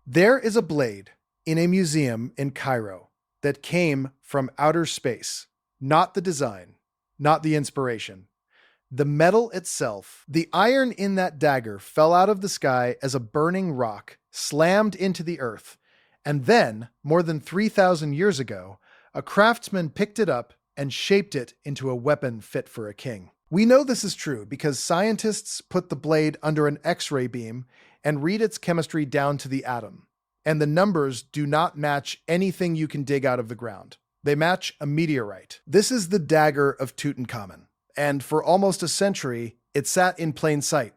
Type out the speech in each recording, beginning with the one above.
There is a blade in a museum in Cairo that came from outer space, not the design, not the inspiration. The metal itself, the iron in that dagger fell out of the sky as a burning rock, slammed into the earth, and then, more than 3,000 years ago, a craftsman picked it up and shaped it into a weapon fit for a king. We know this is true because scientists put the blade under an X-ray beam and read its chemistry down to the atom. And the numbers do not match anything you can dig out of the ground. They match a meteorite. This is the dagger of Tutankhamun. And for almost a century, it sat in plain sight,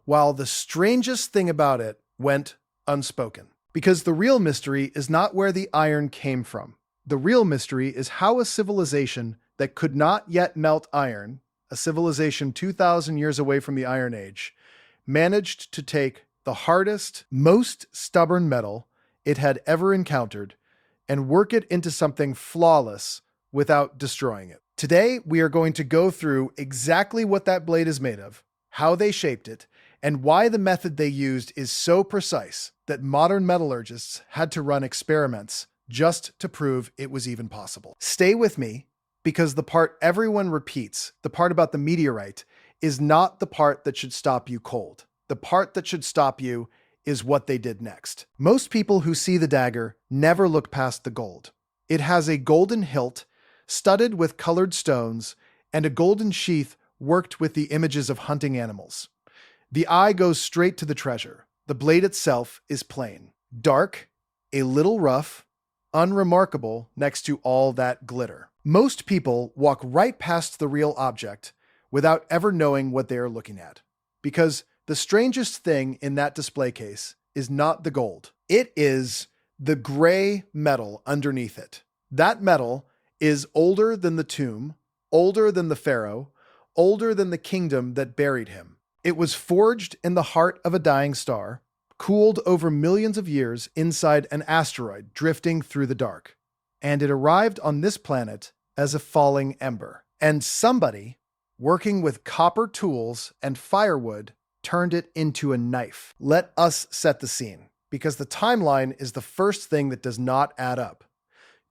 while the strangest thing about it went unspoken. Because the real mystery is not where the iron came from. The real mystery is how a civilization that could not yet melt iron, a civilization 2,000 years away from the Iron Age, managed to take the hardest, most stubborn metal it had ever encountered and work it into something flawless without destroying it. Today, we are going to go through exactly what that blade is made of, how they shaped it, and why the method they used is so precise that modern metallurgists had to run experiments just to prove it was even possible. Stay with me, because the part everyone repeats, the part about the meteorite, is not the part that should stop you cold. The part that should stop you is what they did next. Most people who see the dagger never look past the gold. It has a golden hilt studded with colored stones, and a golden sheath worked with the images of hunting animals. The eye goes straight to the treasure. The blade itself is plain, dark, a little rough, unremarkable next to all that glitter. Most people walk right past the real object without ever knowing what they are looking at, because the strangest thing in that display case is not the gold. It is the gray metal underneath it. That metal is older than the tomb, older than the pharaoh, older than the kingdom that buried him. It was forged in the heart of a dying star, cooled over millions of years inside an asteroid drifting through the dark. And it arrived on this planet as a falling ember. And somebody, working with copper tools and firewood, turned it into a knife. Let us set the scene, because the timeline is the first thing that does not add up.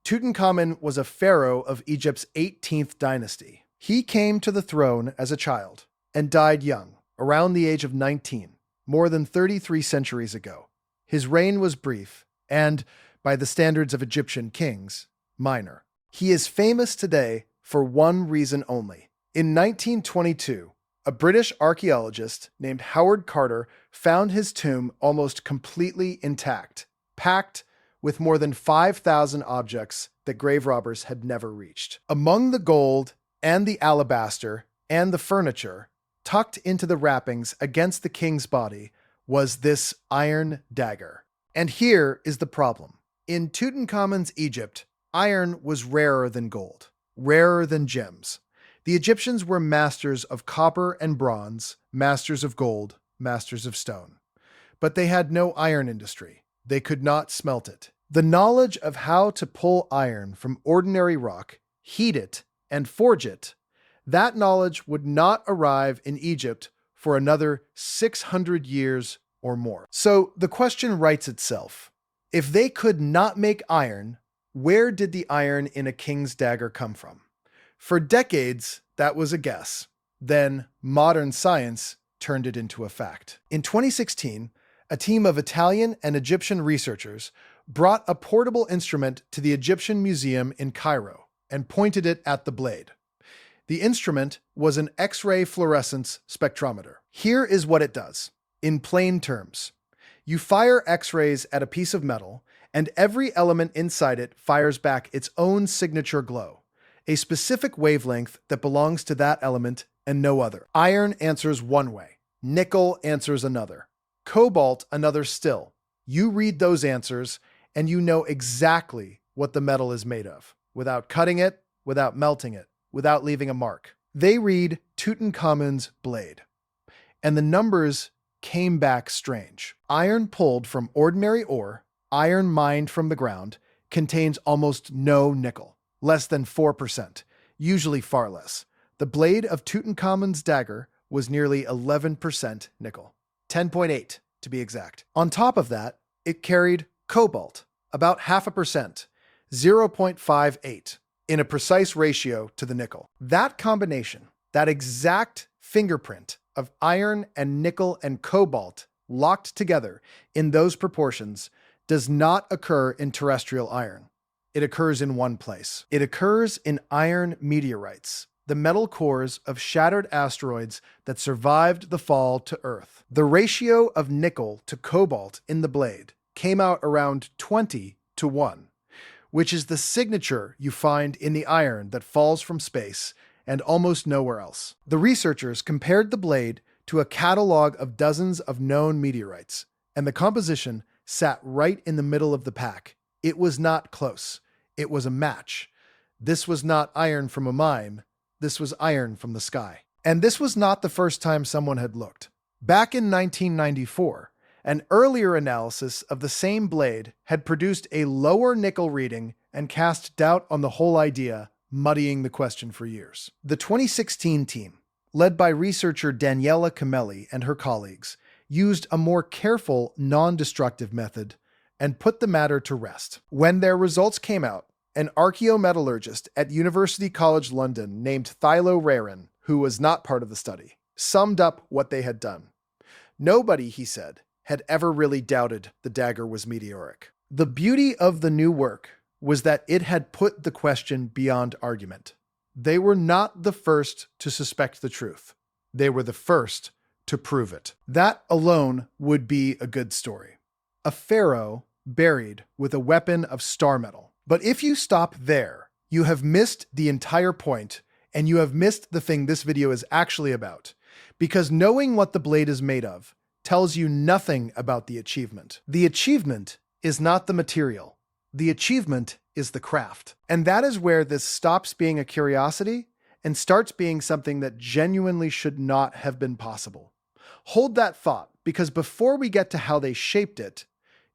Tutankhamun was a pharaoh of Egypt's 18th dynasty. He came to the throne as a child and died young, around the age of 19, more than 33 centuries ago. His reign was brief and, by the standards of Egyptian kings, minor. He is famous today for one reason only. In 1922, a British archaeologist named Howard Carter found his tomb almost completely intact, packed with more than 5,000 objects that grave robbers had never reached. Among the gold and the alabaster and the furniture, tucked into the wrappings against the king's body, was this iron dagger. And here is the problem. In Tutankhamun's Egypt, iron was rarer than gold, rarer than gems. The Egyptians were masters of copper and bronze, masters of gold, masters of stone. But they had no iron industry. They could not smelt it. The knowledge of how to pull iron from ordinary rock, heat it, and forge it, that knowledge would not arrive in Egypt for another 600 years or more. So the question writes itself. If they could not make iron, where did the iron in a king's dagger come from? For decades, that was a guess. Then modern science turned it into a fact. In 2016, a team of Italian and Egyptian researchers brought a portable instrument to the Egyptian Museum in Cairo and pointed it at the blade. The instrument was an X-ray fluorescence spectrometer. Here is what it does. In plain terms, you fire X-rays at a piece of metal, and every element inside it fires back its own signature glow, a specific wavelength that belongs to that element and no other. Iron answers one way. Nickel answers another. Cobalt another still. You read those answers, and you know exactly what the metal is made of, without cutting it, without melting it, without leaving a mark. They read Tutankhamun's blade, and the numbers came back strange. Iron pulled from ordinary ore, iron mined from the ground, contains almost no nickel, less than 4%, usually far less. The blade of Tutankhamun's dagger was nearly 11% nickel, 10.8 to be exact. On top of that, It carried cobalt, about 0.5%, 0.58, in a precise ratio to the nickel. That combination, that exact fingerprint of iron and nickel and cobalt locked together in those proportions, does not occur in terrestrial iron. It occurs in one place. It occurs in iron meteorites, the metal cores of shattered asteroids that survived the fall to Earth. The ratio of nickel to cobalt in the blade came out around 20:1, which is the signature you find in the iron that falls from space and almost nowhere else. The researchers compared the blade to a catalog of dozens of known meteorites, and the composition sat right in the middle of the pack. It was not close. It was a match. This was not iron from a mine. This was iron from the sky. And this was not the first time someone had looked. Back in 1994, an earlier analysis of the same blade had produced a lower nickel reading and cast doubt on the whole idea, muddying the question for years. The 2016 team, led by researcher Daniela Camelli and her colleagues, used a more careful, non-destructive method and put the matter to rest. When their results came out, an archaeometallurgist at University College London named Thilo Rarin, who was not part of the study, summed up what they had done. Nobody, he said, had ever really doubted the dagger was meteoric. The beauty of the new work was that it had put the question beyond argument. They were not the first to suspect the truth. They were the first to prove it. That alone would be a good story. A pharaoh buried with a weapon of star metal. But if you stop there, you have missed the entire point, and you have missed the thing this video is actually about. Because knowing what the blade is made of tells you nothing about the achievement. The achievement is not the material. The achievement is the craft. And that is where this stops being a curiosity and starts being something that genuinely should not have been possible. Hold that thought, because before we get to how they shaped it,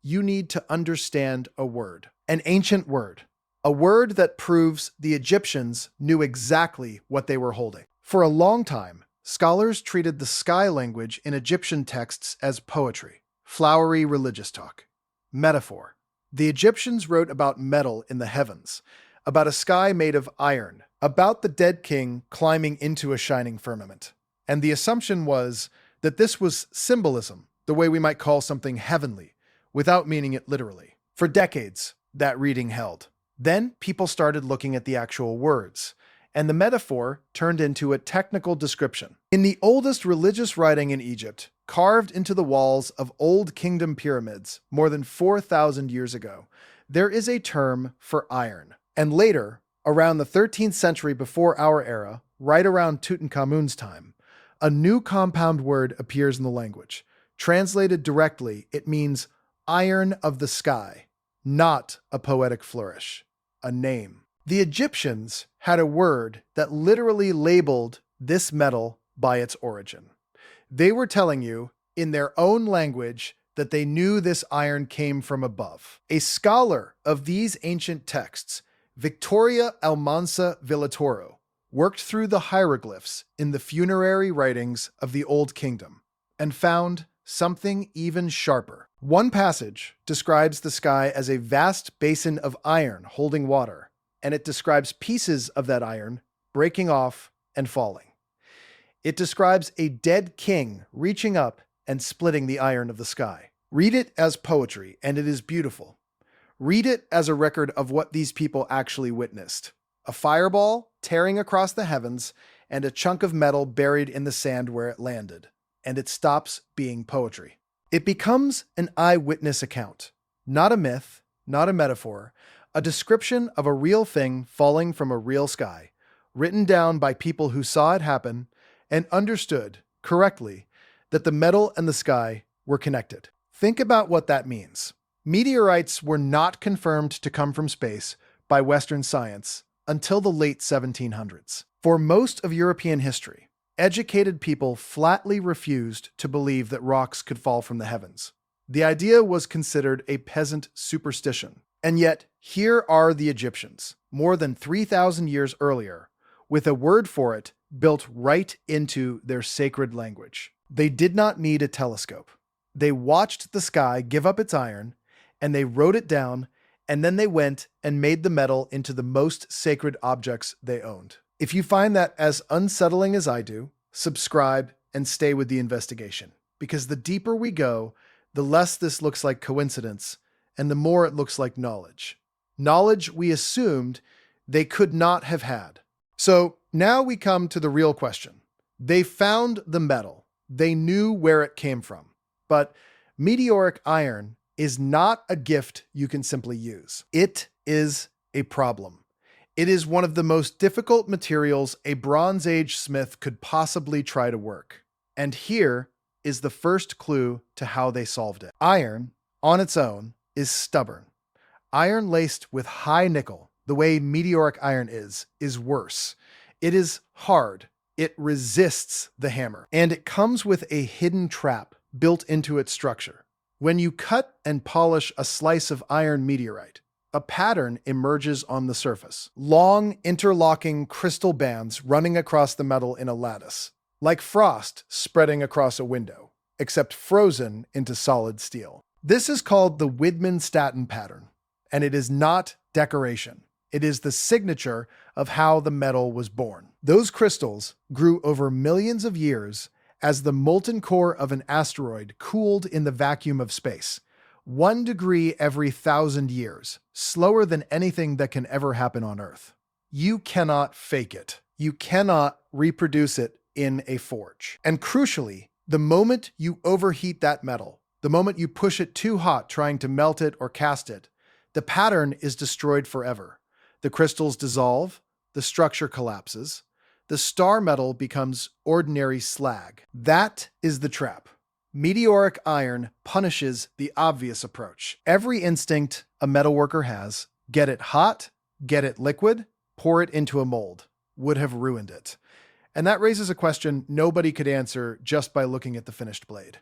you need to understand a word, an ancient word, a word that proves the Egyptians knew exactly what they were holding. For a long time, scholars treated the sky language in Egyptian texts as poetry, flowery religious talk, metaphor. The Egyptians wrote about metal in the heavens, about a sky made of iron, about the dead king climbing into a shining firmament. And the assumption was that this was symbolism, the way we might call something heavenly, without meaning it literally. For decades, that reading held. Then people started looking at the actual words, and the metaphor turned into a technical description. In the oldest religious writing in Egypt, carved into the walls of Old Kingdom pyramids more than 4,000 years ago, there is a term for iron. And later, around the 13th century before our era, right around Tutankhamun's time, a new compound word appears in the language. Translated directly, it means iron of the sky, not a poetic flourish, a name. The Egyptians had a word that literally labeled this metal by its origin. They were telling you, in their own language, that they knew this iron came from above. A scholar of these ancient texts, Victoria Almansa Villatoro, worked through the hieroglyphs in the funerary writings of the Old Kingdom and found something even sharper. One passage describes the sky as a vast basin of iron holding water, and it describes pieces of that iron breaking off and falling. It describes a dead king reaching up and splitting the iron of the sky. Read it as poetry, and it is beautiful. Read it as a record of what these people actually witnessed. A fireball tearing across the heavens and a chunk of metal buried in the sand where it landed. And it stops being poetry. It becomes an eyewitness account, not a myth, not a metaphor, a description of a real thing falling from a real sky, written down by people who saw it happen and understood correctly that the metal and the sky were connected. Think about what that means. Meteorites were not confirmed to come from space by Western science until the late 1700s. For most of European history, educated people flatly refused to believe that rocks could fall from the heavens. The idea was considered a peasant superstition. And yet, here are the Egyptians, more than 3,000 years earlier, with a word for it built right into their sacred language. They did not need a telescope. They watched the sky give up its iron, and they wrote it down, and then they went and made the metal into the most sacred objects they owned. If you find that as unsettling as I do, subscribe and stay with the investigation, because the deeper we go, the less this looks like coincidence, and the more it looks like knowledge. Knowledge we assumed they could not have had. So now we come to the real question. They found the metal. They knew where it came from. But meteoric iron is not a gift you can simply use. It is a problem. It is one of the most difficult materials a Bronze Age smith could possibly try to work. And here is the first clue to how they solved it. Iron, on its own, is stubborn. Iron laced with high nickel, the way meteoric iron is worse. It is hard. It resists the hammer. And it comes with a hidden trap built into its structure. When you cut and polish a slice of iron meteorite, a pattern emerges on the surface. Long, interlocking crystal bands running across the metal in a lattice, like frost spreading across a window, except frozen into solid steel. This is called the Widman-Staton pattern, and it is not decoration. It is the signature of how the metal was born. Those crystals grew over millions of years as the molten core of an asteroid cooled in the vacuum of space. 1 degree every 1,000 years, slower than anything that can ever happen on Earth. You cannot fake it. You cannot reproduce it in a forge. And crucially, the moment you overheat that metal, the moment you push it too hot trying to melt it or cast it, the pattern is destroyed forever. The crystals dissolve, the structure collapses, the star metal becomes ordinary slag. That is the trap. Meteoric iron punishes the obvious approach. Every instinct a metalworker has, get it hot, get it liquid, pour it into a mold, would have ruined it. And that raises a question nobody could answer just by looking at the finished blade.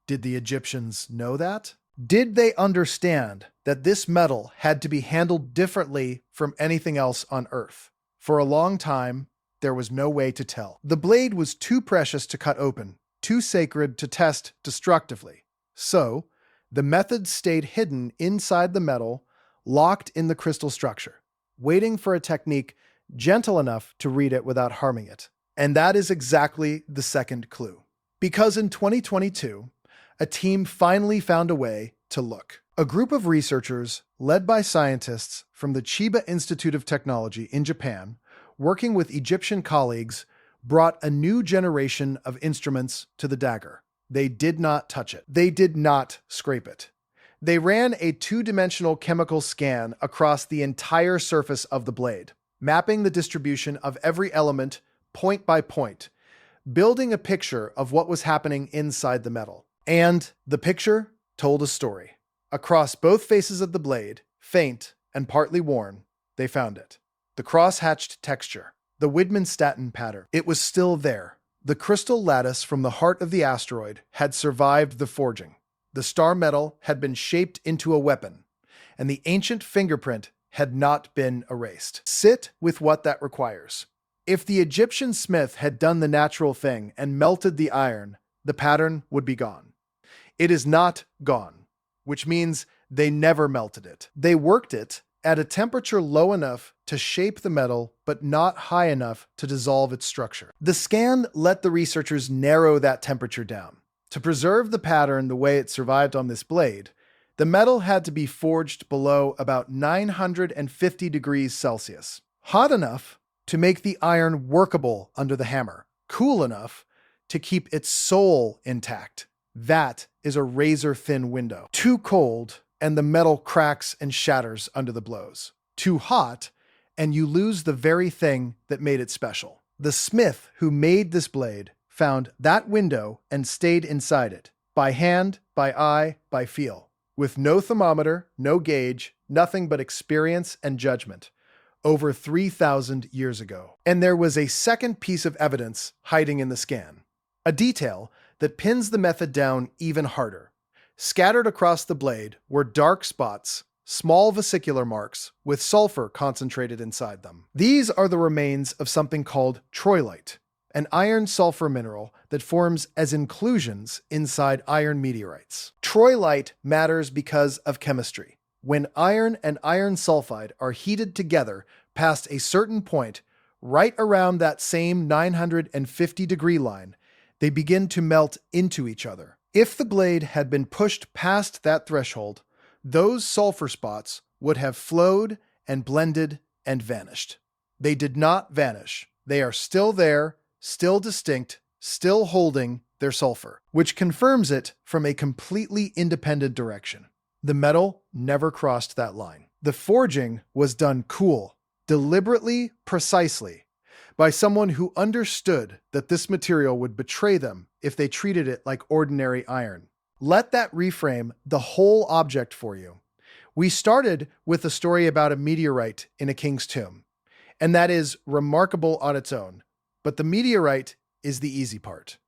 Did the Egyptians know that? Did they understand that this metal had to be handled differently from anything else on Earth? For a long time, there was no way to tell. The blade was too precious to cut open, too sacred to test destructively. So, the method stayed hidden inside the metal, locked in the crystal structure, waiting for a technique gentle enough to read it without harming it. And that is exactly the second clue. Because in 2022, a team finally found a way to look. A group of researchers, led by scientists from the Chiba Institute of Technology in Japan, working with Egyptian colleagues, brought a new generation of instruments to the dagger. They did not touch it. They did not scrape it. They ran a two-dimensional chemical scan across the entire surface of the blade, mapping the distribution of every element point by point, building a picture of what was happening inside the metal. And the picture told a story. Across both faces of the blade, faint and partly worn, they found it. The cross-hatched texture, the Widman-Staton pattern. It was still there. The crystal lattice from the heart of the asteroid had survived the forging. The star metal had been shaped into a weapon, and the ancient fingerprint had not been erased. Sit with what that requires. If the Egyptian smith had done the natural thing and melted the iron, the pattern would be gone. It is not gone, which means they never melted it. They worked it at a temperature low enough to shape the metal, but not high enough to dissolve its structure. The scan let the researchers narrow that temperature down. To preserve the pattern the way it survived on this blade, the metal had to be forged below about 950 degrees Celsius. Hot enough to make the iron workable under the hammer, cool enough to keep its soul intact. That is a razor-thin window. Too cold, and the metal cracks and shatters under the blows. Too hot, and you lose the very thing that made it special. The smith who made this blade found that window and stayed inside it, by hand, by eye, by feel, with no thermometer, no gauge, nothing but experience and judgment, over 3,000 years ago. And there was a second piece of evidence hiding in the scan, a detail that pins the method down even harder. Scattered across the blade were dark spots, small vesicular marks with sulfur concentrated inside them. These are the remains of something called troilite, an iron-sulfur mineral that forms as inclusions inside iron meteorites. Troilite matters because of chemistry. When iron and iron sulfide are heated together past a certain point, right around that same 950-degree line, they begin to melt into each other. If the blade had been pushed past that threshold, those sulfur spots would have flowed and blended and vanished. They did not vanish. They are still there, still distinct, still holding their sulfur, which confirms it from a completely independent direction. The metal never crossed that line. The forging was done cool, deliberately, precisely, by someone who understood that this material would betray them if they treated it like ordinary iron. Let that reframe the whole object for you. We started with a story about a meteorite in a king's tomb, and that is remarkable on its own. But the meteorite is the easy part.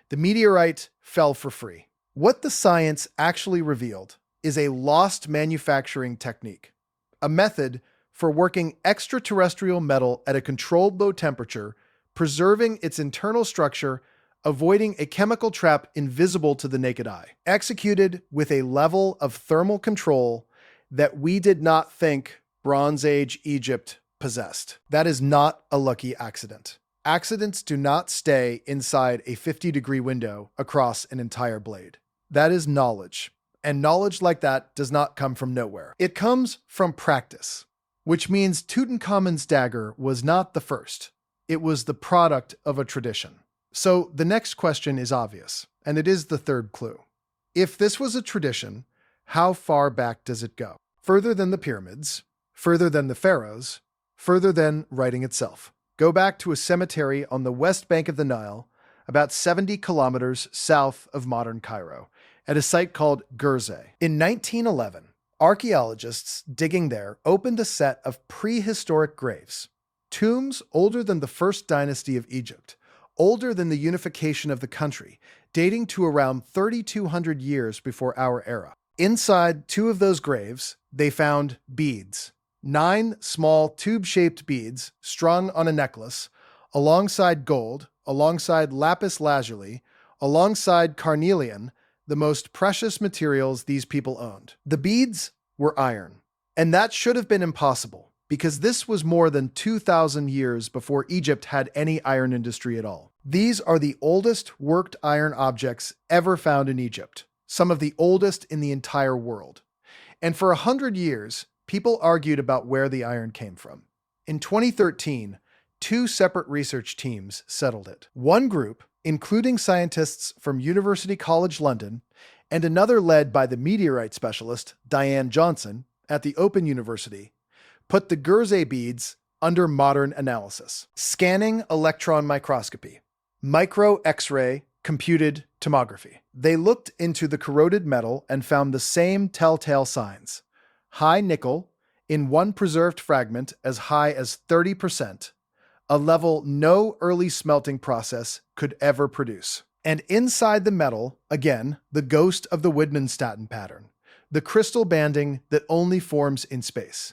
The meteorite fell for free. What the science actually revealed is a lost manufacturing technique, a method for working extraterrestrial metal at a controlled low temperature, preserving its internal structure, avoiding a chemical trap invisible to the naked eye, executed with a level of thermal control that we did not think Bronze Age Egypt possessed. That is not a lucky accident. Accidents do not stay inside a 50-degree window across an entire blade. That is knowledge. And knowledge like that does not come from nowhere. It comes from practice, which means Tutankhamun's dagger was not the first. It was the product of a tradition. So the next question is obvious, and it is the third clue. If this was a tradition, how far back does it go? Further than the pyramids, further than the pharaohs, further than writing itself. Go back to a cemetery on the west bank of the Nile, about 70 kilometers south of modern Cairo, at a site called Gerzeh. In 1911, archaeologists digging there opened a set of prehistoric graves, tombs older than the first dynasty of Egypt, older than the unification of the country, dating to around 3,200 years before our era. Inside two of those graves, they found beads, 9 small tube-shaped beads strung on a necklace, alongside gold, alongside lapis lazuli, alongside carnelian, the most precious materials these people owned. The beads were iron, and that should have been impossible, because this was more than 2,000 years before Egypt had any iron industry at all. These are the oldest worked iron objects ever found in Egypt, some of the oldest in the entire world. And for 100 years, people argued about where the iron came from. In 2013, 2 separate research teams settled it. One group, including scientists from University College London, and another led by the meteorite specialist Diane Johnson at the Open University, put the Gerzeh beads under modern analysis. Scanning electron microscopy, micro X-ray, computed tomography. They looked into the corroded metal and found the same telltale signs. High nickel in one preserved fragment as high as 30%, a level no early smelting process could ever produce. And inside the metal, again, the ghost of the Widmanstatten pattern, the crystal banding that only forms in space.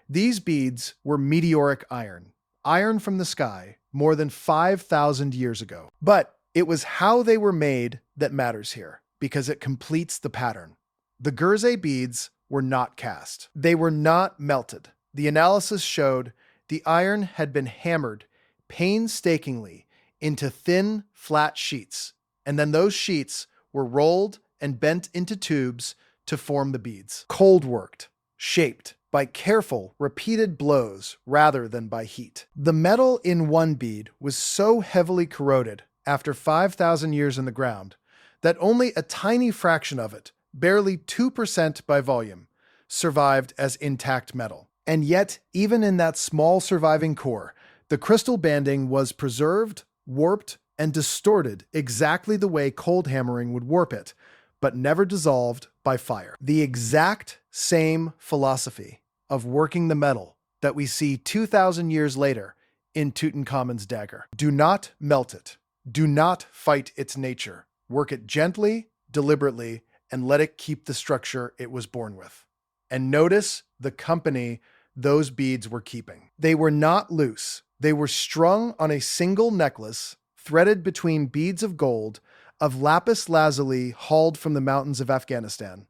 These beads were meteoric iron, iron from the sky, more than 5,000 years ago. But it was how they were made that matters here, because it completes the pattern. The Gerzeh beads were not cast. They were not melted. The analysis showed the iron had been hammered painstakingly into thin, flat sheets, and then those sheets were rolled and bent into tubes to form the beads. Cold worked, shaped by careful, repeated blows rather than by heat. The metal in one bead was so heavily corroded after 5,000 years in the ground that only a tiny fraction of it, barely 2% by volume, survived as intact metal. And yet, even in that small surviving core, the crystal banding was preserved, warped, and distorted exactly the way cold hammering would warp it, but never dissolved by fire. The exact same philosophy of working the metal that we see 2,000 years later in Tutankhamun's dagger. Do not melt it. Do not fight its nature. Work it gently, deliberately, and let it keep the structure it was born with. And notice the company those beads were keeping. They were not loose. They were strung on a single necklace threaded between beads of gold, of lapis lazuli hauled from the mountains of Afghanistan,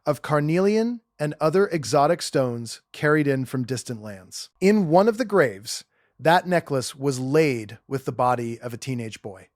of carnelian and other exotic stones carried in from distant lands. In one of the graves, that necklace was laid with the body of a teenage boy.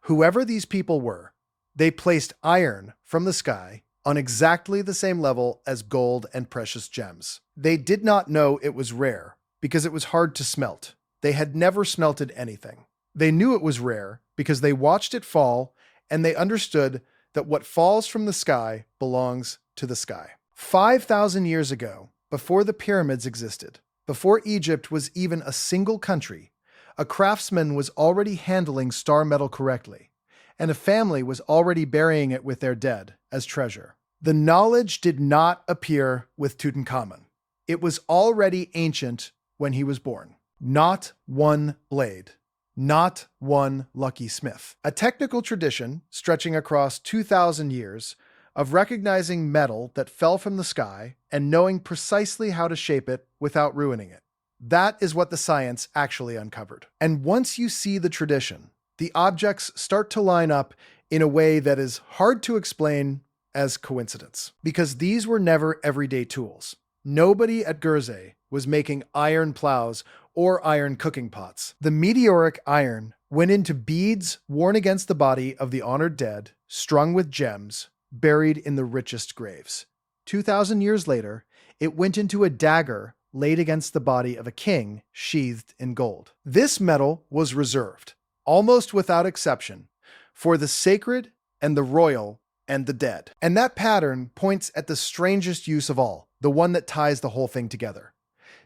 Whoever these people were, they placed iron from the sky on exactly the same level as gold and precious gems. They did not know it was rare because it was hard to smelt. They had never smelted anything. They knew it was rare because they watched it fall, and they understood that what falls from the sky belongs to the sky. 5,000 years ago, before the pyramids existed, before Egypt was even a single country, a craftsman was already handling star metal correctly, and a family was already burying it with their dead as treasure. The knowledge did not appear with Tutankhamun. It was already ancient when he was born. Not one blade. Not one lucky smith. A technical tradition stretching across 2,000 years of recognizing metal that fell from the sky and knowing precisely how to shape it without ruining it. That is what the science actually uncovered. And once you see the tradition, the objects start to line up in a way that is hard to explain as coincidence. Because these were never everyday tools. Nobody at Gerzeh was making iron plows or iron cooking pots. The meteoric iron went into beads worn against the body of the honored dead, strung with gems, buried in the richest graves. 2,000 years later, it went into a dagger laid against the body of a king sheathed in gold. This metal was reserved, almost without exception, for the sacred and the royal and the dead. And that pattern points at the strangest use of all, the one that ties the whole thing together.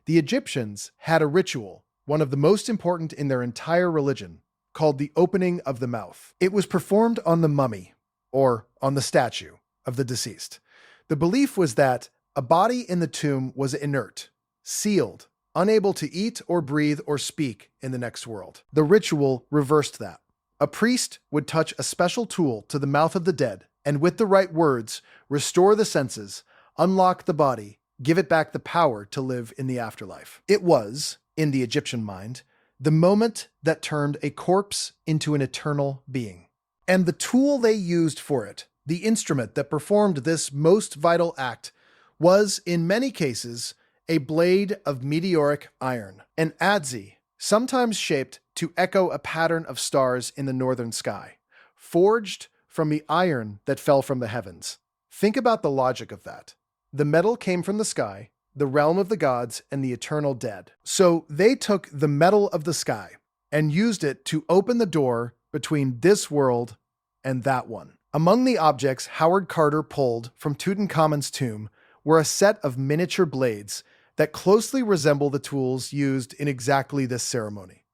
The Egyptians had a ritual, one of the most important in their entire religion, called the opening of the mouth. It was performed on the mummy, or on the statue, of the deceased. The belief was that a body in the tomb was inert, sealed, unable to eat or breathe or speak in the next world. The ritual reversed that. A priest would touch a special tool to the mouth of the dead, and with the right words, restore the senses, unlock the body, give it back the power to live in the afterlife. It was, in the Egyptian mind, the moment that turned a corpse into an eternal being. And the tool they used for it, the instrument that performed this most vital act, was, in many cases, a blade of meteoric iron, an adze, sometimes shaped to echo a pattern of stars in the northern sky, forged from the iron that fell from the heavens. Think about the logic of that. The metal came from the sky, the realm of the gods, and the eternal dead. So they took the metal of the sky and used it to open the door between this world and that one. Among the objects Howard Carter pulled from Tutankhamun's tomb were a set of miniature blades that closely resemble the tools used in exactly this ceremony.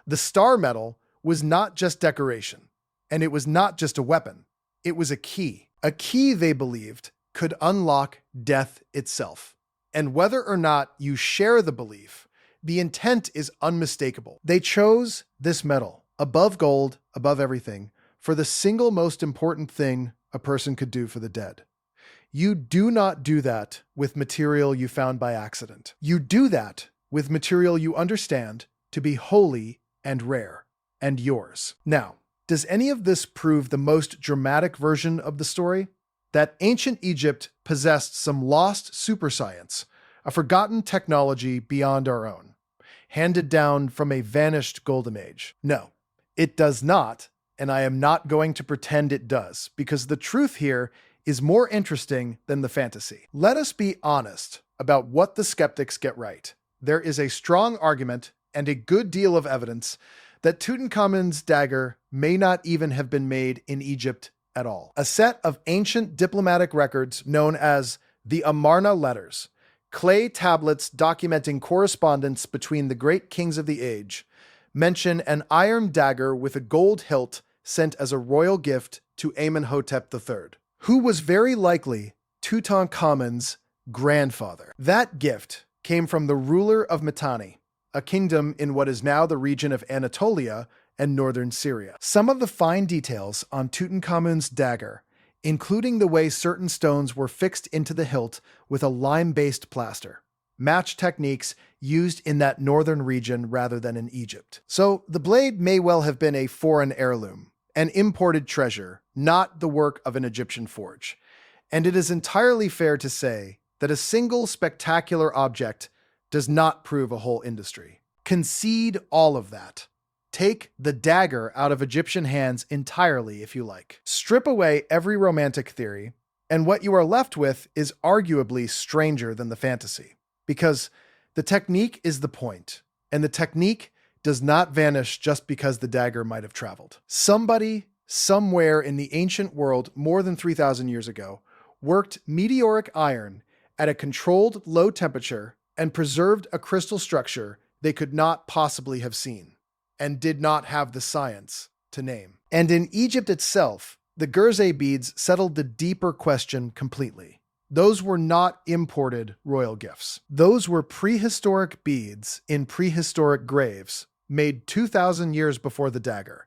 The star metal was not just decoration, and it was not just a weapon. It was a key. A key, they believed, could unlock death itself. And whether or not you share the belief, the intent is unmistakable. They chose this metal, above gold, above everything, for the single most important thing a person could do for the dead. You do not do that with material you found by accident. You do that with material you understand to be holy and rare, and yours. Now, does any of this prove the most dramatic version of the story? That ancient Egypt possessed some lost super science, a forgotten technology beyond our own, handed down from a vanished golden age? No, it does not, and I am not going to pretend it does, because the truth here is more interesting than the fantasy. Let us be honest about what the skeptics get right. There is a strong argument and a good deal of evidence that Tutankhamun's dagger may not even have been made in Egypt at all. A set of ancient diplomatic records known as the Amarna letters, clay tablets documenting correspondence between the great kings of the age, mention an iron dagger with a gold hilt sent as a royal gift to Amenhotep III, who was very likely Tutankhamun's grandfather. That gift came from the ruler of Mitanni, a kingdom in what is now the region of Anatolia and northern Syria. Some of the fine details on Tutankhamun's dagger, including the way certain stones were fixed into the hilt with a lime-based plaster, match techniques used in that northern region rather than in Egypt. So the blade may well have been a foreign heirloom, an imported treasure, not the work of an Egyptian forge. And it is entirely fair to say that a single spectacular object does not prove a whole industry. Concede all of that. Take the dagger out of Egyptian hands entirely if you like. Strip away every romantic theory, and what you are left with is arguably stranger than the fantasy. Because the technique is the point, and the technique does not vanish just because the dagger might have traveled. Somebody, somewhere in the ancient world more than 3,000 years ago, worked meteoric iron at a controlled low temperature and preserved a crystal structure they could not possibly have seen, and did not have the science to name. And in Egypt itself, the Gerzeh beads settled the deeper question completely. Those were not imported royal gifts. Those were prehistoric beads in prehistoric graves made 2,000 years before the dagger,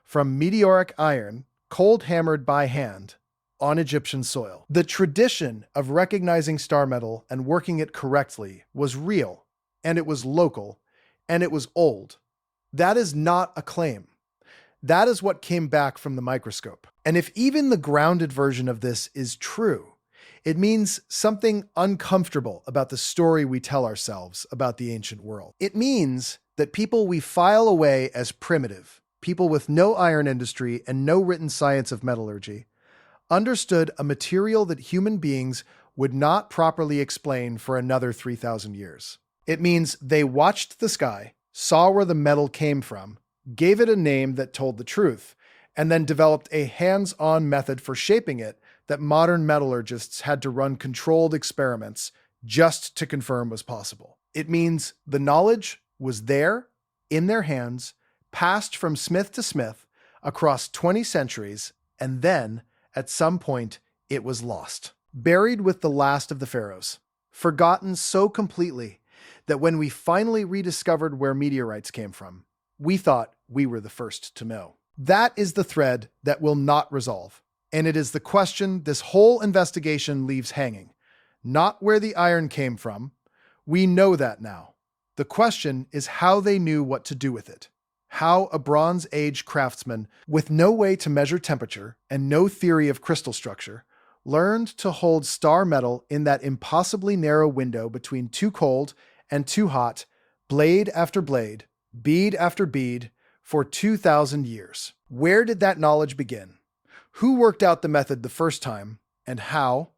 from meteoric iron, cold hammered by hand, on Egyptian soil. The tradition of recognizing star metal and working it correctly was real, and it was local, and it was old. That is not a claim. That is what came back from the microscope. And if even the grounded version of this is true, it means something uncomfortable about the story we tell ourselves about the ancient world. It means that people we file away as primitive, people with no iron industry and no written science of metallurgy, understood a material that human beings would not properly explain for another 3,000 years. It means they watched the sky, saw where the metal came from, gave it a name that told the truth, and then developed a hands-on method for shaping it that modern metallurgists had to run controlled experiments just to confirm was possible. It means the knowledge was there, in their hands, passed from smith to smith across 20 centuries, and then, at some point, it was lost. Buried with the last of the pharaohs. Forgotten so completely that when we finally rediscovered where meteorites came from, we thought we were the first to know. That is the thread that will not resolve, and it is the question this whole investigation leaves hanging. Not where the iron came from. We know that now. The question is how they knew what to do with it. How a Bronze Age craftsman with no way to measure temperature and no theory of crystal structure learned to hold star metal in that impossibly narrow window between too cold and too hot, blade after blade, bead after bead, for 2,000 years. Where did that knowledge begin? Who worked out the method the first time, and how?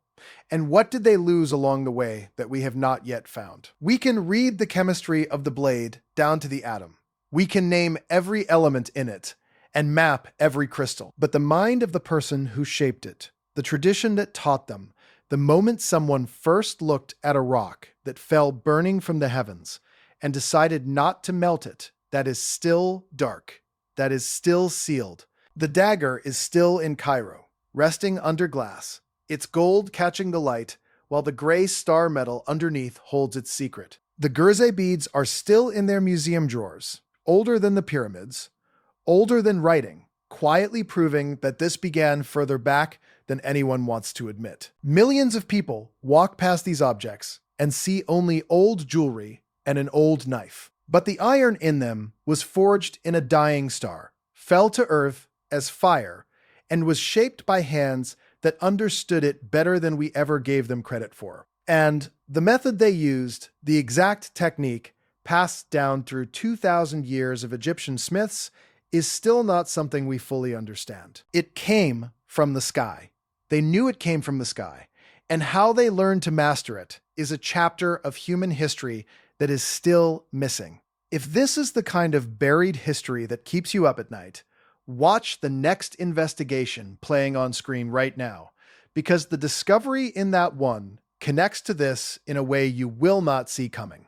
And what did they lose along the way that we have not yet found? We can read the chemistry of the blade down to the atom. We can name every element in it and map every crystal. But the mind of the person who shaped it, the tradition that taught them, the moment someone first looked at a rock that fell burning from the heavens and decided not to melt it, that is still dark, that is still sealed. The dagger is still in Cairo, resting under glass, its gold catching the light, while the gray star metal underneath holds its secret. The Gerzeh beads are still in their museum drawers, older than the pyramids, older than writing, quietly proving that this began further back than anyone wants to admit. Millions of people walk past these objects and see only old jewelry and an old knife. But the iron in them was forged in a dying star, fell to earth as fire, and was shaped by hands that understood it better than we ever gave them credit for. And the method they used, the exact technique, passed down through 2,000 years of Egyptian smiths, is still not something we fully understand. It came from the sky. They knew it came from the sky, and how they learned to master it is a chapter of human history that is still missing. If this is the kind of buried history that keeps you up at night, watch the next investigation playing on screen right now, because the discovery in that one connects to this in a way you will not see coming.